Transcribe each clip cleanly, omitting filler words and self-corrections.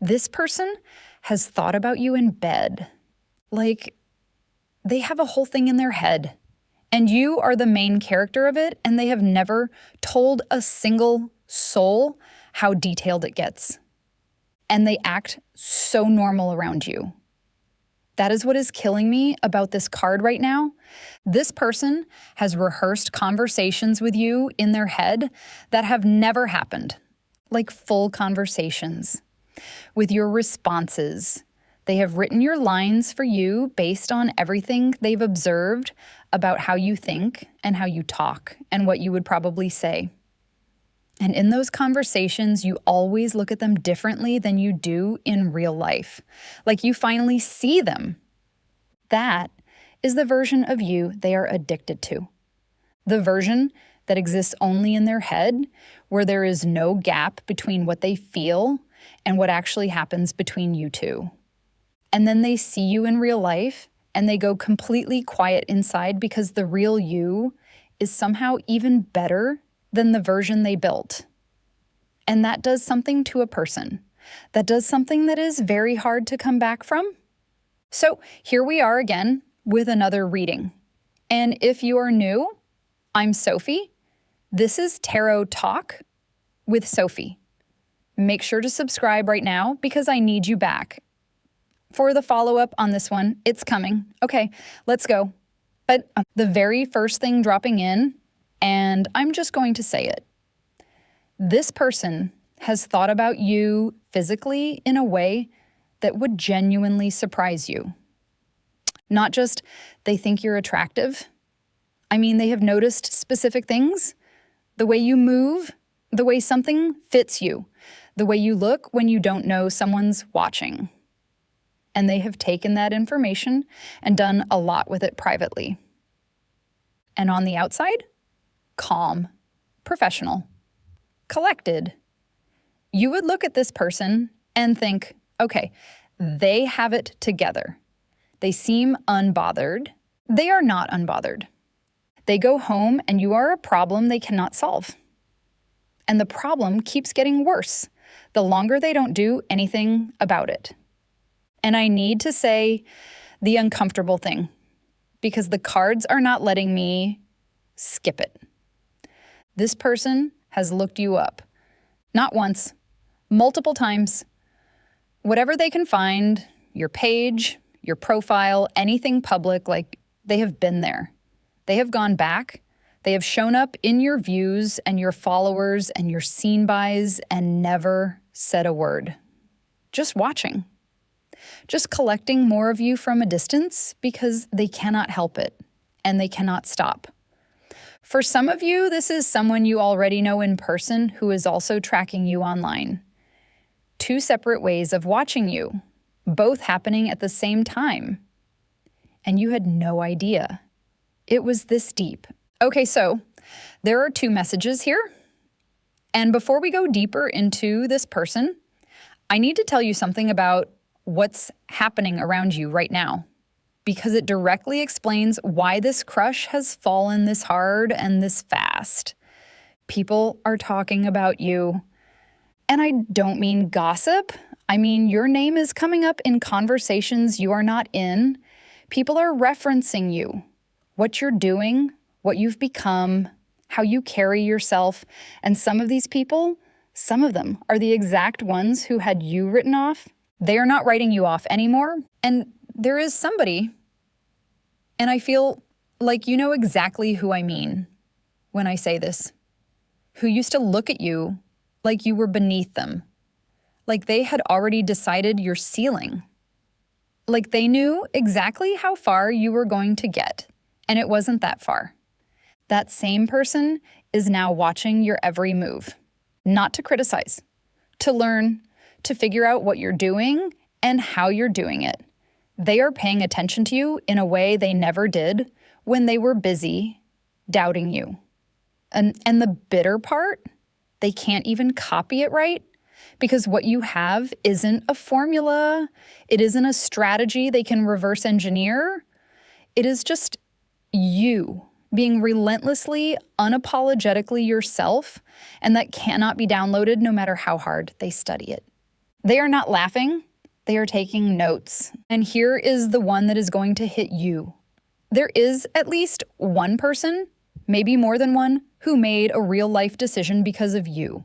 This person has thought about you in bed. Like, they have a whole thing in their head, and you are the main character of it, and they have never told a single soul how detailed it gets. And they act so normal around you. That is what is killing me about this card right now. This person has rehearsed conversations with you in their head that have never happened, like full conversations. With your responses, they have written your lines for you based on everything they've observed about how you think and how you talk and what you would probably say. And in those conversations, you always look at them differently than you do in real life. Like you finally see them. That is the version of you they are addicted to. The version that exists only in their head, where there is no gap between what they feel and what actually happens between you two. And then they see you in real life and they go completely quiet inside because the real you is somehow even better than the version they built. And that does something to a person. That does something that is very hard to come back from. So here we are again with another reading. And if you are new, I'm Sophie. This is Tarot Talk with Sophie. Make sure to subscribe right now because I need you back. For the follow-up on this one, it's coming. Okay, let's go. But the very first thing dropping in, and I'm just going to say it. This person has thought about you physically in a way that would genuinely surprise you. Not just they think you're attractive. I mean, they have noticed specific things. The way you move, the way something fits you, the way you look when you don't know someone's watching. And they have taken that information and done a lot with it privately. And on the outside, calm, professional, collected. You would look at this person and think, okay, they have it together. They seem unbothered. They are not unbothered. They go home and you are a problem they cannot solve. And the problem keeps getting worse the longer they don't do anything about it. And I need to say the uncomfortable thing, because the cards are not letting me skip it. This person has looked you up. Not once, multiple times. Whatever they can find, your page, your profile, anything public, like they have been there. They have gone back. They have shown up in your views and your followers and your seen bys and never said a word. Just watching. Just collecting more of you from a distance because they cannot help it and they cannot stop. For some of you, this is someone you already know in person who is also tracking you online. Two separate ways of watching you, both happening at the same time. And you had no idea. It was this deep. Okay, so there are two messages here. And before we go deeper into this person, I need to tell you something about what's happening around you right now, because it directly explains why this crush has fallen this hard and this fast. People are talking about you. And I don't mean gossip. I mean, your name is coming up in conversations you are not in. People are referencing you, what you're doing, what you've become, how you carry yourself. And some of these people, some of them are the exact ones who had you written off. They are not writing you off anymore. And there is somebody, and I feel like you know exactly who I mean when I say this, who used to look at you like you were beneath them, like they had already decided your ceiling, like they knew exactly how far you were going to get, and it wasn't that far. That same person is now watching your every move, not to criticize, to learn, to figure out what you're doing and how you're doing it. They are paying attention to you in a way they never did when they were busy doubting you. And the bitter part, they can't even copy it right because what you have isn't a formula. It isn't a strategy they can reverse engineer. It is just you being relentlessly, unapologetically yourself, and that cannot be downloaded no matter how hard they study it. They are not laughing, they are taking notes. And here is the one that is going to hit you. There is at least one person, maybe more than one, who made a real life decision because of you.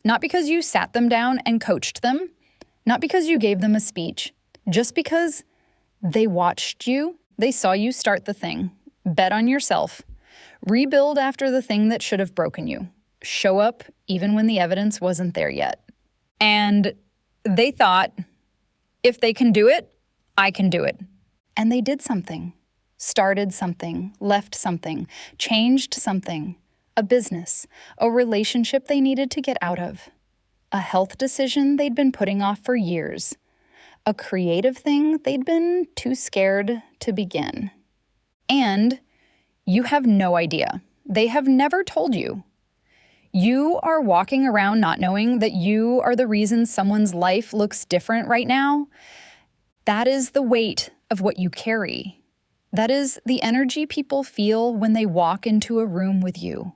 Not because you sat them down and coached them, not because you gave them a speech, just because they watched you, they saw you start the thing, bet on yourself, rebuild after the thing that should have broken you, show up even when the evidence wasn't there yet. And they thought, if they can do it, I can do it. And they did something, started something, left something, changed something, a business, a relationship they needed to get out of, a health decision they'd been putting off for years, a creative thing they'd been too scared to begin. And you have no idea. They have never told you. You are walking around not knowing that you are the reason someone's life looks different right now. That is the weight of what you carry. That is the energy people feel when they walk into a room with you.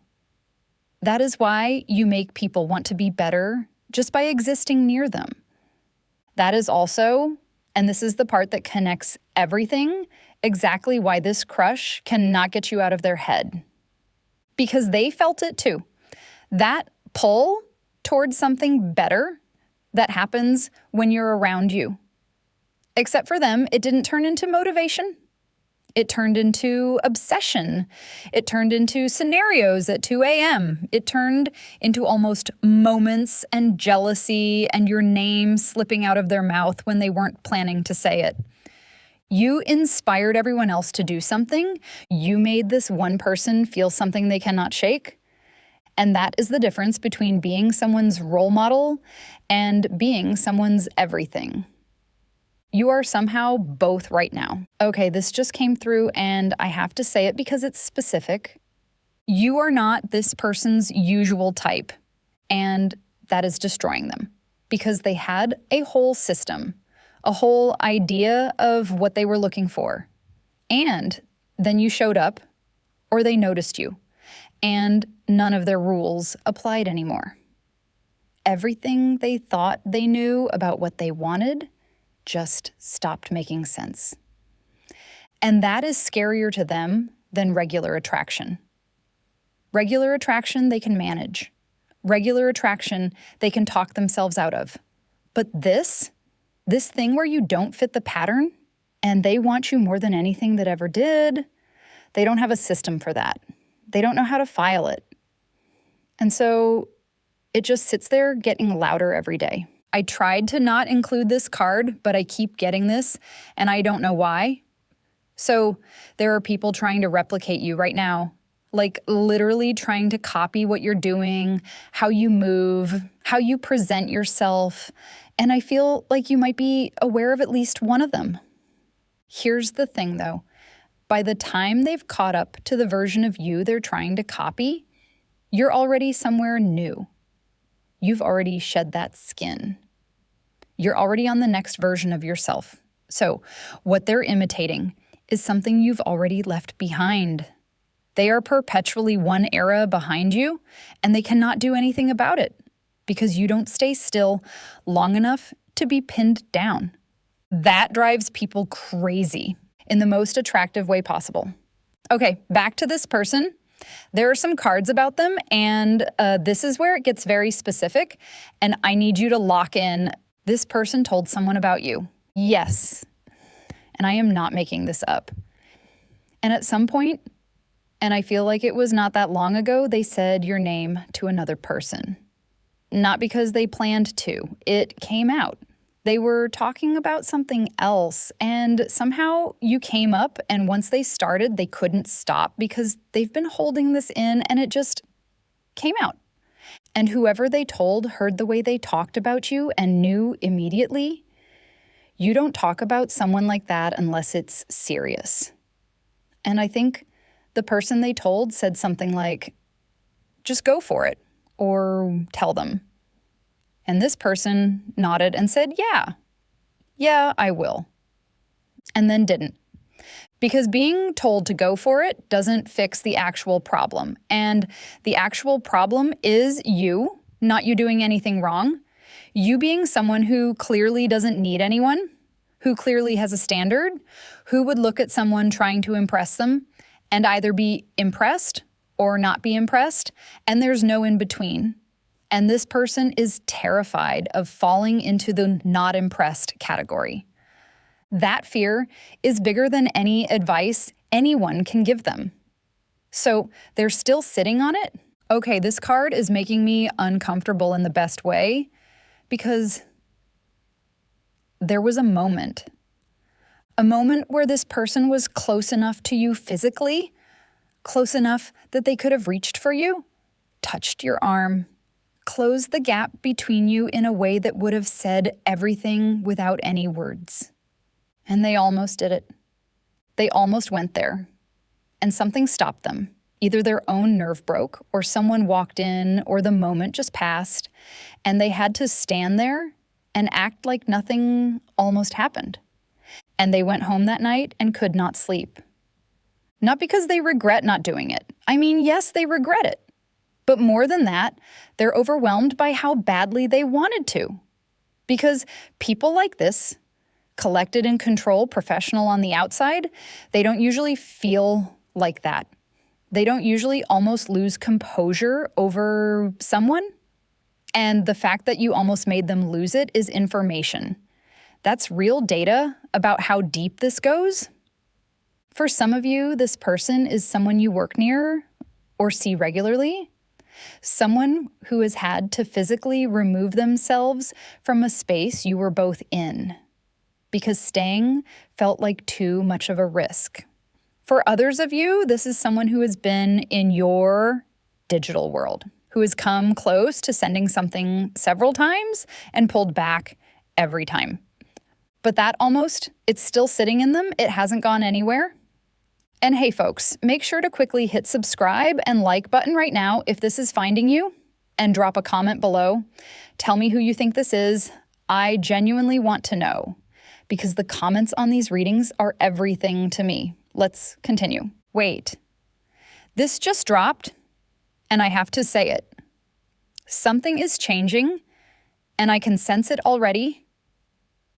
That is why you make people want to be better just by existing near them. That is also, and this is the part that connects everything, exactly why this crush cannot get you out of their head. Because they felt it too. That pull towards something better that happens when you're around you. Except for them, it didn't turn into motivation. It turned into obsession. It turned into scenarios at 2 a.m. It turned into almost moments and jealousy and your name slipping out of their mouth when they weren't planning to say it. You inspired everyone else to do something. You made this one person feel something they cannot shake. And that is the difference between being someone's role model and being someone's everything. You are somehow both right now. Okay, this just came through and I have to say it because it's specific. You are not this person's usual type, and that is destroying them because they had a whole system, a whole idea of what they were looking for. And then you showed up, or they noticed you, and none of their rules applied anymore. Everything they thought they knew about what they wanted just stopped making sense. And that is scarier to them than regular attraction. Regular attraction they can manage. Regular attraction they can talk themselves out of. But this thing where you don't fit the pattern and they want you more than anything that ever did, they don't have a system for that. They don't know how to file it. And so it just sits there getting louder every day. I tried to not include this card, but I keep getting this, and I don't know why. So there are people trying to replicate you right now, like literally trying to copy what you're doing, how you move, how you present yourself, and I feel like you might be aware of at least one of them. Here's the thing, though. By the time they've caught up to the version of you they're trying to copy, you're already somewhere new. You've already shed that skin. You're already on the next version of yourself. So what they're imitating is something you've already left behind. They are perpetually one era behind you, and they cannot do anything about it because you don't stay still long enough to be pinned down. That drives people crazy in the most attractive way possible. Okay, back to this person. There are some cards about them, and this is where it gets very specific, and I need you to lock in. This person told someone about you. Yes, and I am not making this up. And at some point, and I feel like it was not that long ago, they said your name to another person. Not because they planned to. It came out. They were talking about something else, and somehow you came up, and once they started, they couldn't stop because they've been holding this in, and it just came out. And whoever they told heard the way they talked about you and knew immediately. You don't talk about someone like that unless it's serious. And I think the person they told said something like, just go for it, or tell them. And this person nodded and said, yeah, I will. And then didn't. Because being told to go for it doesn't fix the actual problem. And the actual problem is you, not you doing anything wrong. You being someone who clearly doesn't need anyone, who clearly has a standard, who would look at someone trying to impress them and either be impressed or not be impressed, and there's no in between. And this person is terrified of falling into the not impressed category. That fear is bigger than any advice anyone can give them. So they're still sitting on it. Okay, this card is making me uncomfortable in the best way because there was a moment where this person was close enough to you physically, close enough that they could have reached for you, touched your arm, closed the gap between you in a way that would have said everything without any words. And they almost did it. They almost went there. And something stopped them. Either their own nerve broke, or someone walked in, or the moment just passed, and they had to stand there and act like nothing almost happened. And they went home that night and could not sleep. Not because they regret not doing it. I mean, yes, they regret it. But more than that, they're overwhelmed by how badly they wanted to. Because people like this, collected in control, professional on the outside, they don't usually feel like that. They don't usually almost lose composure over someone. And the fact that you almost made them lose it is information. That's real data about how deep this goes. For some of you, this person is someone you work near or see regularly. Someone who has had to physically remove themselves from a space you were both in because staying felt like too much of a risk. For others of you, this is someone who has been in your digital world, who has come close to sending something several times and pulled back every time. But that almost, it's still sitting in them. It hasn't gone anywhere. And hey folks, make sure to quickly hit subscribe and like button right now if this is finding you, and drop a comment below. Tell me who you think this is. I genuinely want to know, because the comments on these readings are everything to me. Let's continue. Wait, this just dropped, and I have to say it. Something is changing, and I can sense it already.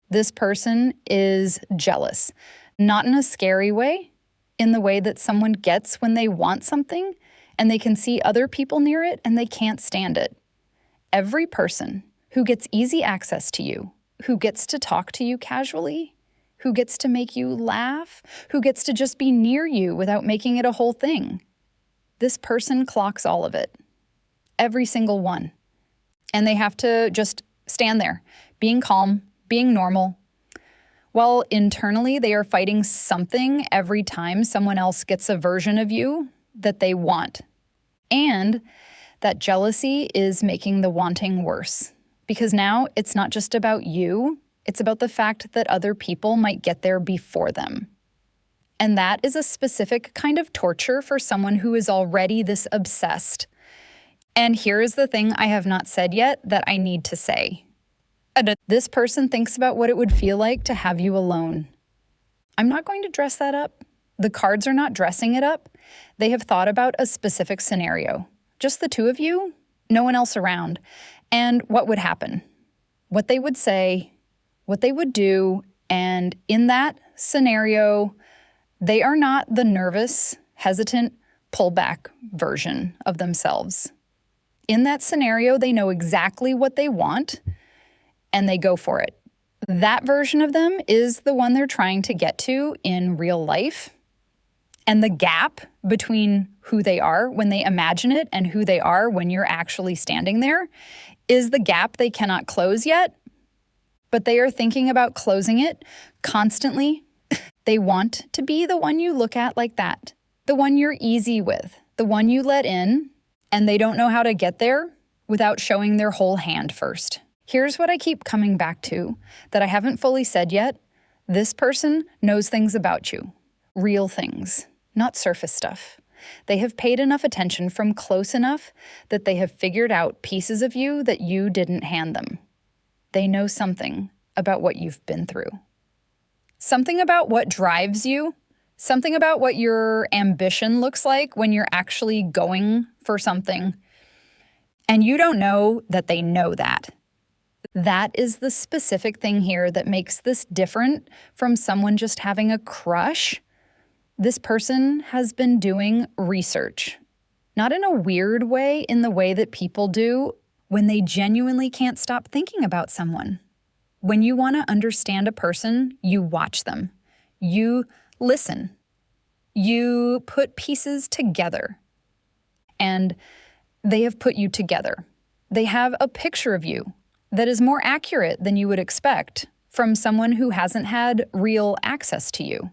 This person is jealous, not in a scary way, in the way that someone gets when they want something and they can see other people near it and they can't stand it. Every person who gets easy access to you, who gets to talk to you casually, who gets to make you laugh, who gets to just be near you without making it a whole thing. This person clocks all of it. Every single one. And they have to just stand there, being calm, being normal, while internally they are fighting something every time someone else gets a version of you that they want. And that jealousy is making the wanting worse. Because now it's not just about you, it's about the fact that other people might get there before them. And that is a specific kind of torture for someone who is already this obsessed. And here is the thing I have not said yet that I need to say. This person thinks about what it would feel like to have you alone. I'm not going to dress that up. The cards are not dressing it up. They have thought about a specific scenario. Just the two of you, no one else around. And what would happen, what they would say, what they would do. And in that scenario, they are not the nervous, hesitant, pullback version of themselves. In that scenario, they know exactly what they want and they go for it. That version of them is the one they're trying to get to in real life. And the gap between who they are when they imagine it and who they are when you're actually standing there is the gap they cannot close yet, but they are thinking about closing it constantly. They want to be the one you look at like that, the one you're easy with, the one you let in, and they don't know how to get there without showing their whole hand first. Here's what I keep coming back to that I haven't fully said yet. This person knows things about you, real things, not surface stuff. They have paid enough attention from close enough that they have figured out pieces of you that you didn't hand them. They know something about what you've been through. Something about what drives you, something about what your ambition looks like when you're actually going for something. And you don't know that they know that. That is the specific thing here that makes this different from someone just having a crush. This person has been doing research. Not in a weird way, in the way that people do when they genuinely can't stop thinking about someone. When you want to understand a person, you watch them. You listen. You put pieces together. And they have put you together. They have a picture of you that is more accurate than you would expect from someone who hasn't had real access to you.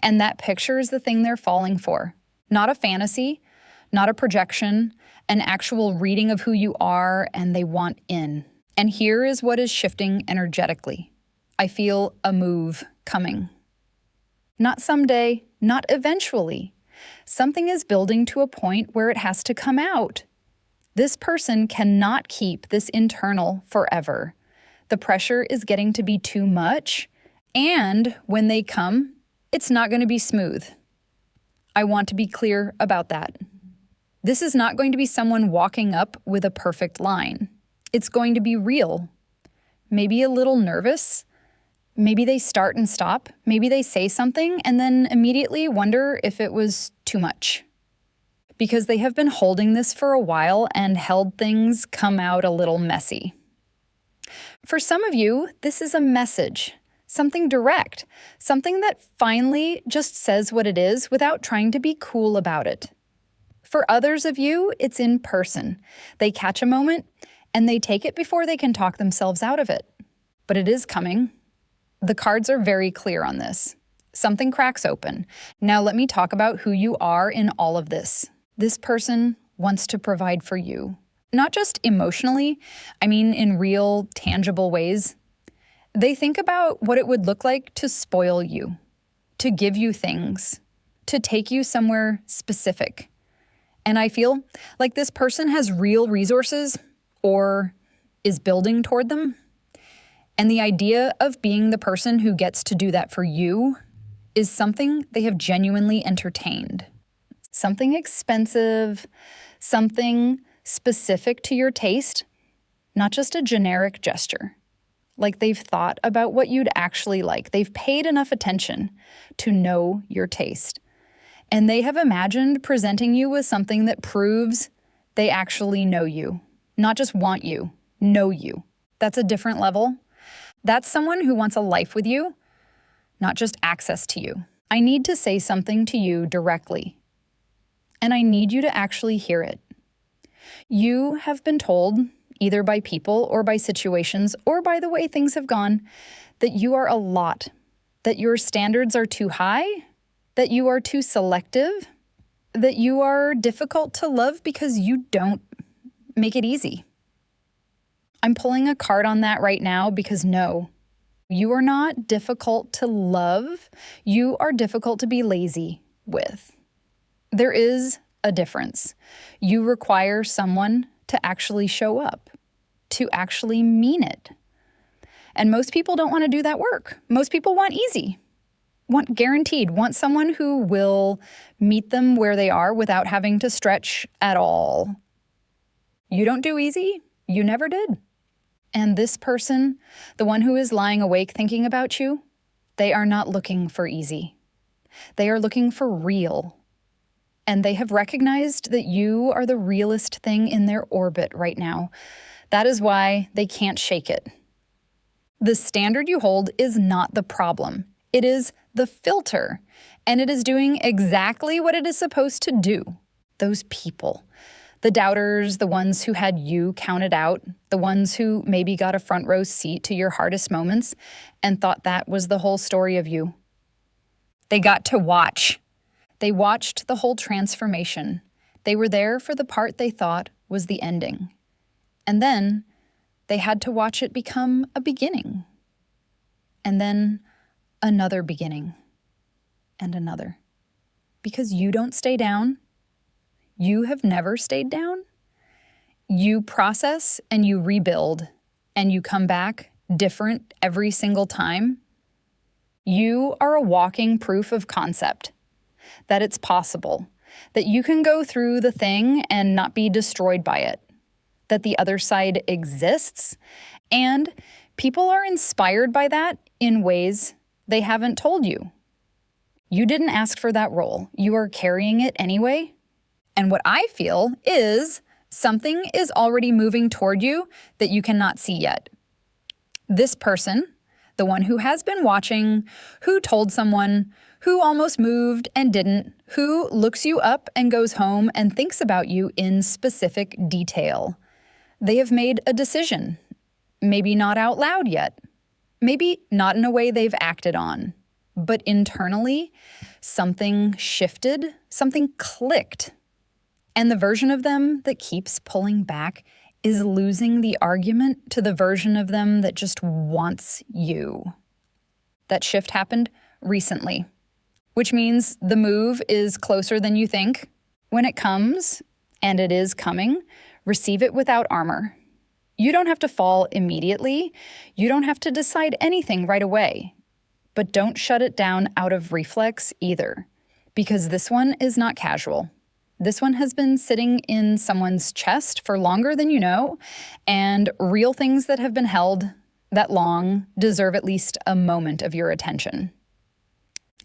And that picture is the thing they're falling for. Not a fantasy, not a projection, an actual reading of who you are, and they want in. And here is what is shifting energetically. I feel a move coming. Not someday, not eventually. Something is building to a point where it has to come out. This person cannot keep this internal forever. The pressure is getting to be too much, and when they come, it's not going to be smooth. I want to be clear about that. This is not going to be someone walking up with a perfect line. It's going to be real. Maybe a little nervous. Maybe they start and stop. Maybe they say something and then immediately wonder if it was too much. Because they have been holding this for a while and held things come out a little messy. For some of you, this is a message, something direct, something that finally just says what it is without trying to be cool about it. For others of you, it's in person. They catch a moment and they take it before they can talk themselves out of it. But it is coming. The cards are very clear on this. Something cracks open. Now let me talk about who you are in all of this. This person wants to provide for you. Not just emotionally, I mean in real, tangible ways. They think about what it would look like to spoil you, to give you things, to take you somewhere specific. And I feel like this person has real resources or is building toward them. And the idea of being the person who gets to do that for you is something they have genuinely entertained. Something expensive, something specific to your taste, not just a generic gesture. Like they've thought about what you'd actually like. They've paid enough attention to know your taste. And they have imagined presenting you with something that proves they actually know you. Not just want you, know you. That's a different level. That's someone who wants a life with you, not just access to you. I need to say something to you directly. And I need you to actually hear it. You have been told, either by people or by situations or by the way things have gone, that you are a lot, that your standards are too high, that you are too selective, that you are difficult to love because you don't make it easy. I'm pulling a card on that right now because no, you are not difficult to love. You are difficult to be lazy with. There is a difference. You require someone to actually show up, to actually mean it. And most people don't want to do that work. Most people want easy, want guaranteed, want someone who will meet them where they are without having to stretch at all. You don't do easy. You never did. And this person, the one who is lying awake thinking about you, they are not looking for easy. They are looking for real. And they have recognized that you are the realest thing in their orbit right now. That is why they can't shake it. The standard you hold is not the problem. It is the filter. And it is doing exactly what it is supposed to do. Those people. The doubters, the ones who had you counted out, the ones who maybe got a front row seat to your hardest moments and thought that was the whole story of you. They got to watch. They watched the whole transformation. They were there for the part they thought was the ending. And then they had to watch it become a beginning. And then another beginning. And another. Because you don't stay down. You have never stayed down. You process and you rebuild and you come back different every single time. You are a walking proof of concept that it's possible, that you can go through the thing and not be destroyed by it, that the other side exists And people are inspired by that in ways they haven't told you. You didn't ask for that role. You are carrying it anyway. And what I feel is something is already moving toward you that you cannot see yet. This person, the one who has been watching, who told someone, who almost moved and didn't, who looks you up and goes home and thinks about you in specific detail. They have made a decision. Maybe not out loud yet. Maybe not in a way they've acted on. But internally, something shifted, something clicked. And the version of them that keeps pulling back is losing the argument to the version of them that just wants you. That shift happened recently, which means the move is closer than you think. When it comes, and it is coming, receive it without armor. You don't have to fall immediately. You don't have to decide anything right away. But don't shut it down out of reflex either, because this one is not casual. This one has been sitting in someone's chest for longer than you know, and real things that have been held that long deserve at least a moment of your attention.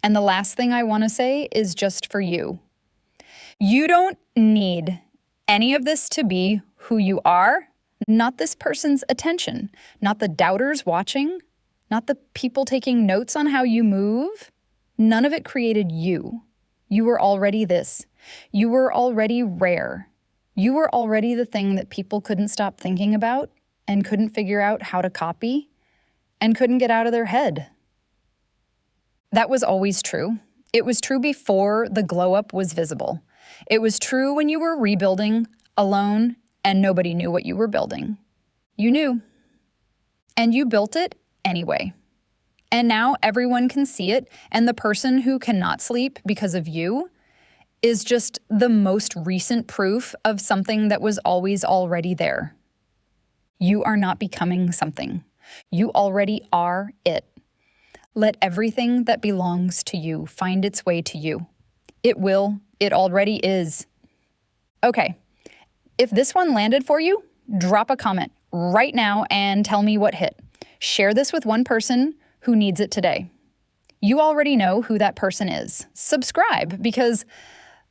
And the last thing I want to say is just for you. You don't need any of this to be who you are, not this person's attention, not the doubters watching, not the people taking notes on how you move. None of it created you. You were already this. You were already rare. You were already the thing that people couldn't stop thinking about and couldn't figure out how to copy and couldn't get out of their head. That was always true. It was true before the glow up was visible. It was true when you were rebuilding alone and nobody knew what you were building. You knew. And you built it anyway. And now everyone can see it, and the person who cannot sleep because of you is just the most recent proof of something that was always already there. You are not becoming something. You already are it. Let everything that belongs to you find its way to you. It will. It already is. Okay. If this one landed for you, drop a comment right now and tell me what hit. Share this with one person who needs it today. You already know who that person is. Subscribe, because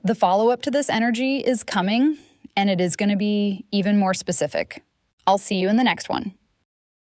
the follow-up to this energy is coming, and it is going to be even more specific. I'll see you in the next one.